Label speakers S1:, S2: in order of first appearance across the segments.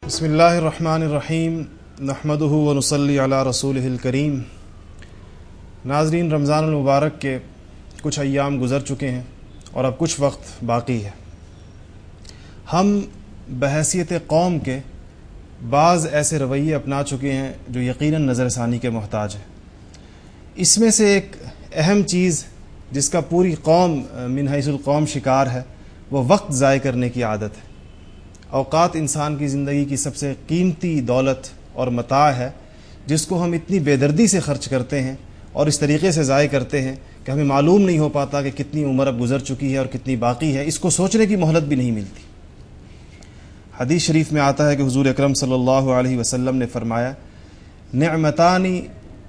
S1: بسم اللہ الرحمن الرحیم نحمدہ ونصلی علی رسولہ الکریم۔ ناظرین، رمضان المبارک کے کچھ ایام گزر چکے ہیں اور اب کچھ وقت باقی ہے۔ ہم بحیثیت قوم کے بعض ایسے رویے اپنا چکے ہیں جو یقیناً نظر ثانی کے محتاج ہیں۔ اس میں سے ایک اہم چیز جس کا پوری قوم من حیث القوم شکار ہے وہ وقت ضائع کرنے کی عادت ہے۔ اوقات انسان کی زندگی کی سب سے قیمتی دولت اور متاع ہے، جس کو ہم اتنی بے دردی سے خرچ کرتے ہیں اور اس طریقے سے ضائع کرتے ہیں کہ ہمیں معلوم نہیں ہو پاتا کہ کتنی عمر اب گزر چکی ہے اور کتنی باقی ہے۔ اس کو سوچنے کی مہلت بھی نہیں ملتی۔ حدیث شریف میں آتا ہے کہ حضور اکرم صلی اللہ علیہ وسلم نے فرمایا، نعمتان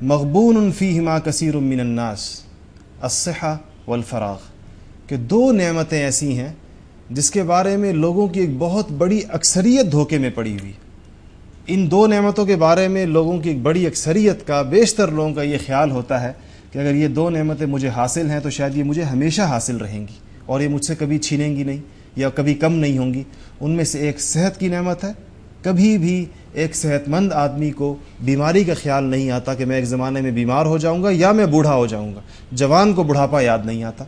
S1: مغبون فیہما کثیر من الناس الصحہ والفراغ، کہ دو نعمتیں ایسی ہیں جس کے بارے میں لوگوں کی ایک بہت بڑی اکثریت دھوکے میں پڑی ہوئی۔ ان دو نعمتوں کے بارے میں لوگوں کی ایک بڑی اکثریت کا، بیشتر لوگوں کا یہ خیال ہوتا ہے کہ اگر یہ دو نعمتیں مجھے حاصل ہیں تو شاید یہ مجھے ہمیشہ حاصل رہیں گی اور یہ مجھ سے کبھی چھینیں گی نہیں یا کبھی کم نہیں ہوں گی۔ ان میں سے ایک صحت کی نعمت ہے۔ کبھی بھی ایک صحت مند آدمی کو بیماری کا خیال نہیں آتا کہ میں ایک زمانے میں بیمار ہو جاؤں گا یا میں بوڑھا ہو جاؤں گا۔ جوان کو بڑھاپا یاد نہیں آتا۔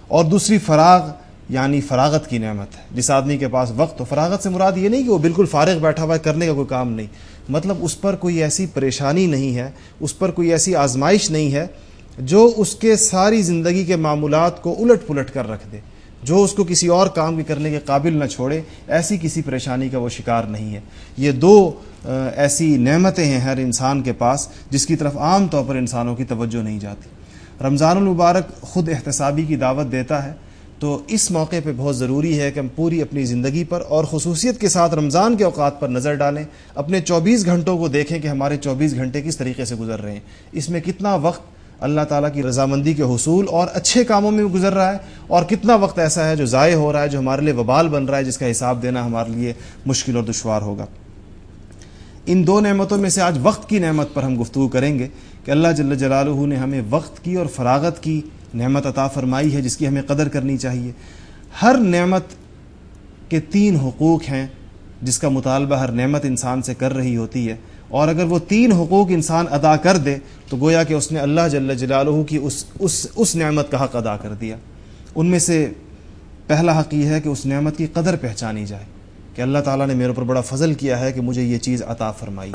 S1: اور دوسری فراغ، یعنی فراغت کی نعمت ہے۔ جس آدمی کے پاس وقت ہو، فراغت سے مراد یہ نہیں کہ وہ بالکل فارغ بیٹھا ہوا ہے، کرنے کا کوئی کام نہیں، مطلب اس پر کوئی ایسی پریشانی نہیں ہے، اس پر کوئی ایسی آزمائش نہیں ہے جو اس کے ساری زندگی کے معمولات کو الٹ پلٹ کر رکھ دے، جو اس کو کسی اور کام بھی کرنے کے قابل نہ چھوڑے۔ ایسی کسی پریشانی کا وہ شکار نہیں ہے۔ یہ دو ایسی نعمتیں ہیں ہر انسان کے پاس جس کی طرف عام طور پر انسانوں کی توجہ نہیں جاتی۔ رمضان المبارک خود احتسابی کی دعوت دیتا ہے، تو اس موقع پہ بہت ضروری ہے کہ ہم پوری اپنی زندگی پر اور خصوصیت کے ساتھ رمضان کے اوقات پر نظر ڈالیں، اپنے 24 گھنٹوں کو دیکھیں کہ ہمارے 24 گھنٹے کس طریقے سے گزر رہے ہیں، اس میں کتنا وقت اللہ تعالیٰ کی رضامندی کے حصول اور اچھے کاموں میں گزر رہا ہے اور کتنا وقت ایسا ہے جو ضائع ہو رہا ہے، جو ہمارے لیے وبال بن رہا ہے، جس کا حساب دینا ہمارے لیے مشکل اور دشوار ہوگا۔ ان دو نعمتوں میں سے آج وقت کی نعمت پر ہم گفتگو کریں گے کہ اللہ جل جلالہ نے ہمیں وقت کی اور فراغت کی نعمت عطا فرمائی ہے جس کی ہمیں قدر کرنی چاہیے۔ ہر نعمت کے 3 حقوق ہیں جس کا مطالبہ ہر نعمت انسان سے کر رہی ہوتی ہے، اور اگر وہ 3 حقوق انسان ادا کر دے تو گویا کہ اس نے اللہ جل جلالہ کی اس نعمت کا حق ادا کر دیا۔ ان میں سے پہلا حق یہ ہے کہ اس نعمت کی قدر پہچانی جائے کہ اللہ تعالیٰ نے میرے اوپر بڑا فضل کیا ہے کہ مجھے یہ چیز عطا فرمائی۔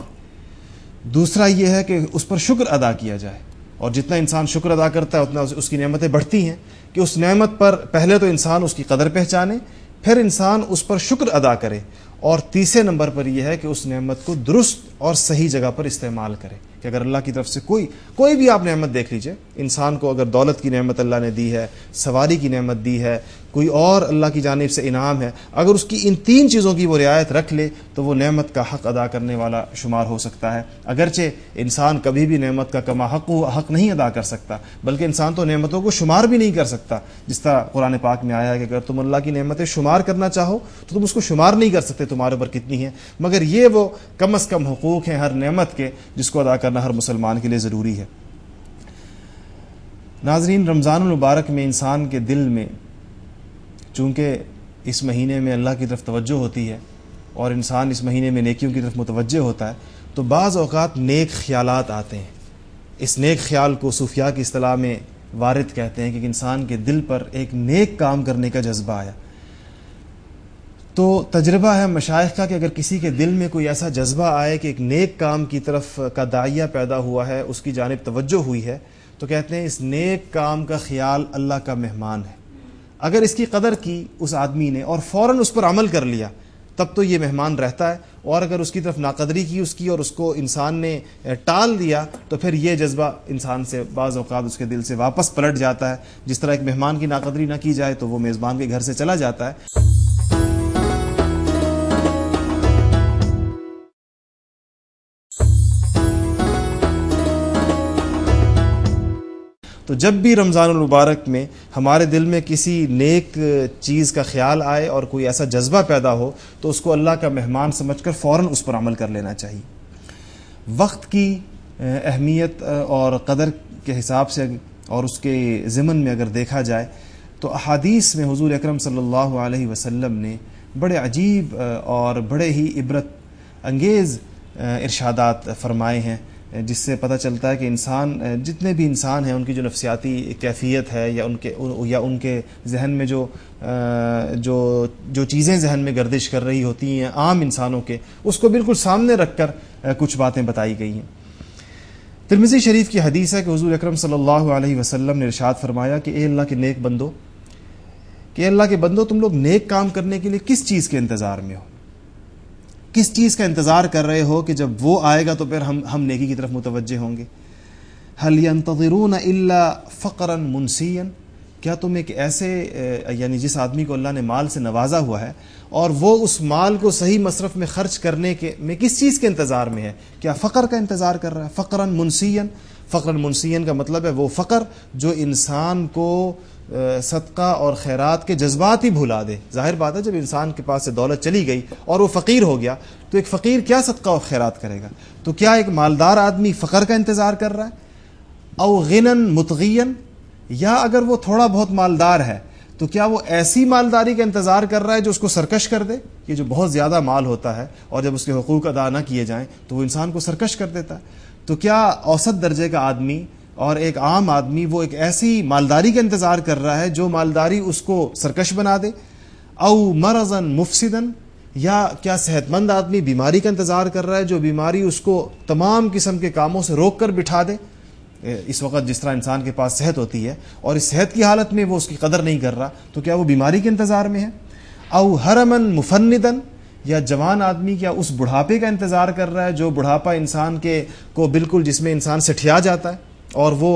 S1: دوسرا یہ ہے کہ اس پر شکر ادا کیا جائے، اور جتنا انسان شکر ادا کرتا ہے اتنا اس کی نعمتیں بڑھتی ہیں، کہ اس نعمت پر پہلے تو انسان اس کی قدر پہچانے، پھر انسان اس پر شکر ادا کرے، اور تیسرے نمبر پر یہ ہے کہ اس نعمت کو درست اور صحیح جگہ پر استعمال کرے۔ کہ اگر اللہ کی طرف سے کوئی بھی آپ نعمت دیکھ لیجئے، انسان کو اگر دولت کی نعمت اللہ نے دی ہے، سواری کی نعمت دی ہے، کوئی اور اللہ کی جانب سے انعام ہے، اگر اس کی ان 3 چیزوں کی وہ رعایت رکھ لے تو وہ نعمت کا حق ادا کرنے والا شمار ہو سکتا ہے۔ اگرچہ انسان کبھی بھی نعمت کا کما حق نہیں ادا کر سکتا، بلکہ انسان تو نعمتوں کو شمار بھی نہیں کر سکتا، جس طرح قرآن پاک میں آیا ہے کہ اگر تم اللہ کی نعمتیں شمار کرنا چاہو تو تم اس کو شمار نہیں کر سکتے تمہارے اوپر کتنی ہیں، مگر یہ وہ کم از کم حقوق ہیں ہر نعمت کے جس کو ادا کرنا ہر مسلمان کے لیے ضروری ہے۔ ناظرین، رمضان المبارک میں انسان کے دل میں چونکہ اس مہینے میں اللہ کی طرف توجہ ہوتی ہے اور انسان اس مہینے میں نیکیوں کی طرف متوجہ ہوتا ہے، تو بعض اوقات نیک خیالات آتے ہیں۔ اس نیک خیال کو صوفیاء کی اصطلاح میں وارد کہتے ہیں کہ انسان کے دل پر ایک نیک کام کرنے کا جذبہ آیا۔ تو تجربہ ہے مشائخ کا کہ اگر کسی کے دل میں کوئی ایسا جذبہ آئے کہ ایک نیک کام کی طرف کا داعیہ پیدا ہوا ہے، اس کی جانب توجہ ہوئی ہے، تو کہتے ہیں اس نیک کام کا خیال اللہ کا مہمان ہے۔ اگر اس کی قدر کی اس آدمی نے اور فوراً اس پر عمل کر لیا تب تو یہ مہمان رہتا ہے، اور اگر اس کی طرف ناقدری کی اس کی اور اس کو انسان نے ٹال دیا تو پھر یہ جذبہ انسان سے بعض اوقات اس کے دل سے واپس پلٹ جاتا ہے۔ جس طرح ایک مہمان کی ناقدری نہ کی جائے تو وہ میزبان کے گھر سے چلا جاتا ہے۔ تو جب بھی رمضان المبارک میں ہمارے دل میں کسی نیک چیز کا خیال آئے اور کوئی ایسا جذبہ پیدا ہو تو اس کو اللہ کا مہمان سمجھ کر فوراً اس پر عمل کر لینا چاہیے۔ وقت کی اہمیت اور قدر کے حساب سے اور اس کے ضمن میں اگر دیکھا جائے تو احادیث میں حضور اکرم صلی اللہ علیہ وسلم نے بڑے عجیب اور بڑے ہی عبرت انگیز ارشادات فرمائے ہیں، جس سے پتہ چلتا ہے کہ انسان، جتنے بھی انسان ہیں، ان کی جو نفسیاتی کیفیت ہے یا ان کے ذہن میں جو چیزیں ذہن میں گردش کر رہی ہوتی ہیں عام انسانوں کے، اس کو بالکل سامنے رکھ کر کچھ باتیں بتائی گئی ہیں۔ ترمذی شریف کی حدیث ہے کہ حضور اکرم صلی اللہ علیہ وسلم نے ارشاد فرمایا کہ اے اللہ کے نیک بندو، تم لوگ نیک کام کرنے کے لیے کس چیز کے انتظار میں ہو؟ کس چیز کا انتظار کر رہے ہو کہ جب وہ آئے گا تو پھر ہم نیکی کی طرف متوجہ ہوں گے؟ هل ينتظرون الا فقرا منسیا، کیا تم ایک ایسے یعنی جس آدمی کو اللہ نے مال سے نوازا ہوا ہے اور وہ اس مال کو صحیح مصرف میں خرچ کرنے میں کس چیز کے انتظار میں ہے؟ کیا فقر کا انتظار کر رہا ہے؟ فقرا منسیا، فقرا منسیا کا مطلب ہے وہ فقر جو انسان کو صدقہ اور خیرات کے جذبات ہی بھلا دے۔ ظاہر بات ہے جب انسان کے پاس سے دولت چلی گئی اور وہ فقیر ہو گیا تو ایک فقیر کیا صدقہ اور خیرات کرے گا؟ تو کیا ایک مالدار آدمی فقر کا انتظار کر رہا ہے؟ او غنن متغین، یا اگر وہ تھوڑا بہت مالدار ہے تو کیا وہ ایسی مالداری کا انتظار کر رہا ہے جو اس کو سرکش کر دے؟ یہ جو بہت زیادہ مال ہوتا ہے اور جب اس کے حقوق ادا نہ کیے جائیں تو وہ انسان کو سرکش کر دیتا ہے۔ تو کیا اوسط درجے کا آدمی اور ایک عام آدمی وہ ایک ایسی مالداری کا انتظار کر رہا ہے جو مالداری اس کو سرکش بنا دے؟ او مرضا مفسدا، یا کیا صحت مند آدمی بیماری کا انتظار کر رہا ہے جو بیماری اس کو تمام قسم کے کاموں سے روک کر بٹھا دے؟ اس وقت جس طرح انسان کے پاس صحت ہوتی ہے اور اس صحت کی حالت میں وہ اس کی قدر نہیں کر رہا تو کیا وہ بیماری کے انتظار میں ہے؟ او حرما مفندا، یا جوان آدمی کیا اس بڑھاپے کا انتظار کر رہا ہے جو بڑھاپا انسان کو بالکل جس میں انسان سٹھیا جاتا ہے اور وہ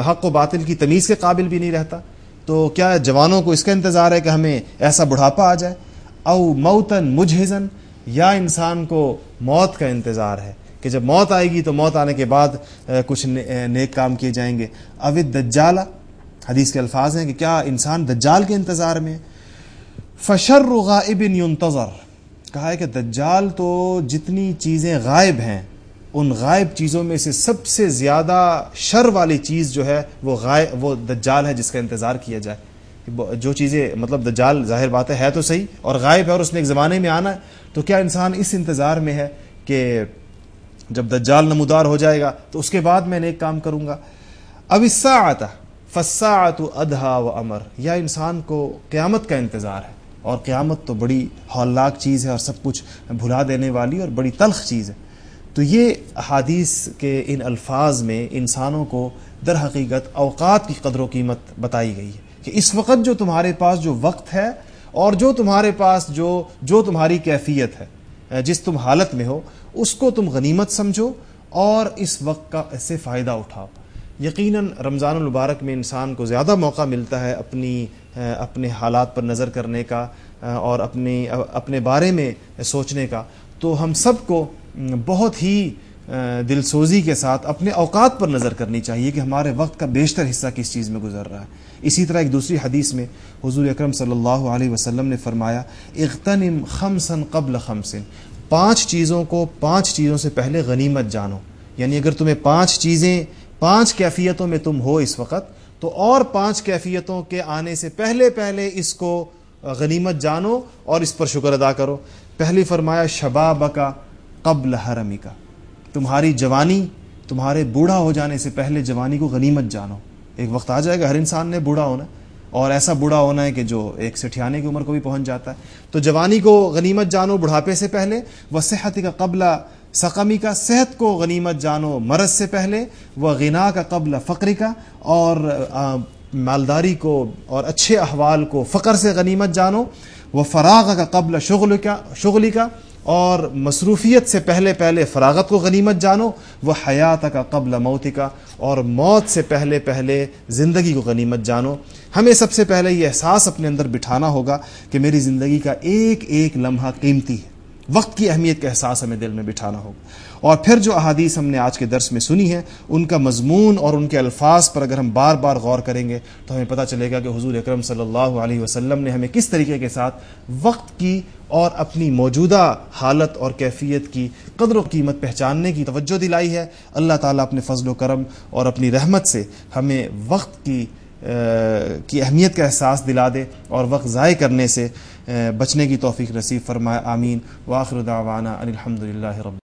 S1: حق و باطل کی تمیز کے قابل بھی نہیں رہتا؟ تو کیا جوانوں کو اس کا انتظار ہے کہ ہمیں ایسا بڑھاپا آ جائے؟ او موتا مجہزا، یا انسان کو موت کا انتظار ہے کہ جب موت آئے گی تو موت آنے کے بعد کچھ نیک کام کیے جائیں گے؟ او الدجال، حدیث کے الفاظ ہیں کہ کیا انسان دجال کے انتظار میں؟ فشر غائب ينتظر، کہا ہے کہ دجال تو جتنی چیزیں غائب ہیں ان غائب چیزوں میں سے سب سے زیادہ شر والی چیز جو ہے وہ دجال ہے جس کا انتظار کیا جائے۔ جو چیزیں مطلب دجال ظاہر بات ہے تو صحیح اور غائب ہے اور اس نے ایک زمانے میں آنا ہے، تو کیا انسان اس انتظار میں ہے کہ جب دجال نمودار ہو جائے گا تو اس کے بعد میں نیک کام کروں گا؟ اب الساعۃ فالساعۃ ادھیٰ وامر، یا انسان کو قیامت کا انتظار ہے اور قیامت تو بڑی ہولناک چیز ہے اور سب کچھ بھلا دینے والی اور بڑی تلخ چیز ہے۔ تو یہ احادیث کے ان الفاظ میں انسانوں کو در حقیقت اوقات کی قدر و قیمت بتائی گئی ہے کہ اس وقت جو تمہارے پاس جو وقت ہے اور جو تمہارے پاس جو تمہاری کیفیت ہے، جس تم حالت میں ہو، اس کو تم غنیمت سمجھو اور اس وقت کا سے فائدہ اٹھاؤ۔ یقیناً رمضان المبارک میں انسان کو زیادہ موقع ملتا ہے اپنے حالات پر نظر کرنے کا اور اپنے بارے میں سوچنے کا، تو ہم سب کو بہت ہی دل سوزی کے ساتھ اپنے اوقات پر نظر کرنی چاہیے کہ ہمارے وقت کا بیشتر حصہ کس چیز میں گزر رہا ہے۔ اسی طرح ایک دوسری حدیث میں حضور اکرم صلی اللہ علیہ وسلم نے فرمایا اغتنم خمسا قبل خمس، 5 چیزوں سے پہلے غنیمت جانو، یعنی اگر تمہیں 5 کیفیتوں میں تم ہو اس وقت تو اور 5 کیفیتوں کے آنے سے پہلے اس کو غنیمت جانو اور اس پر شکر ادا کرو۔ پہلی فرمایا شبابک قبل حرمک، تمہاری جوانی تمہارے بوڑھا ہو جانے سے پہلے جوانی کو غنیمت جانو۔ ایک وقت آ جائے گا ہر انسان نے بوڑھا ہونا اور ایسا بوڑھا ہونا ہے کہ جو ایک سٹھیانے کی عمر کو بھی پہنچ جاتا ہے، تو جوانی کو غنیمت جانو بڑھاپے سے پہلے، وصحتک قبل سقمک، صحت کو غنیمت جانو مرض سے پہلے، وغناک قبل فقرک، اور مالداری کو اور اچھے احوال کو فقر سے غنیمت جانو، وفراغک قبل شغلک، اور مصروفیت سے پہلے فراغت کو غنیمت جانو، وحیاتک قبل موتک، اور موت سے پہلے زندگی کو غنیمت جانو۔ ہمیں سب سے پہلے یہ احساس اپنے اندر بٹھانا ہوگا کہ میری زندگی کا ایک لمحہ قیمتی ہے، وقت کی اہمیت کا احساس ہمیں دل میں بٹھانا ہوگا۔ اور پھر جو احادیث ہم نے آج کے درس میں سنی ہیں ان کا مضمون اور ان کے الفاظ پر اگر ہم بار بار غور کریں گے تو ہمیں پتہ چلے گا کہ حضور اکرم صلی اللہ علیہ وسلم نے ہمیں کس طریقے کے ساتھ وقت کی اور اپنی موجودہ حالت اور کیفیت کی قدر و قیمت پہچاننے کی توجہ دلائی ہے۔ اللہ تعالیٰ اپنے فضل و کرم اور اپنی رحمت سے ہمیں وقت کی کی اہمیت کا احساس دلا دے اور وقت ضائع کرنے سے بچنے کی توفیق نصیب فرمائے. آمین. وآخر دعوانا ان الحمد للہ رب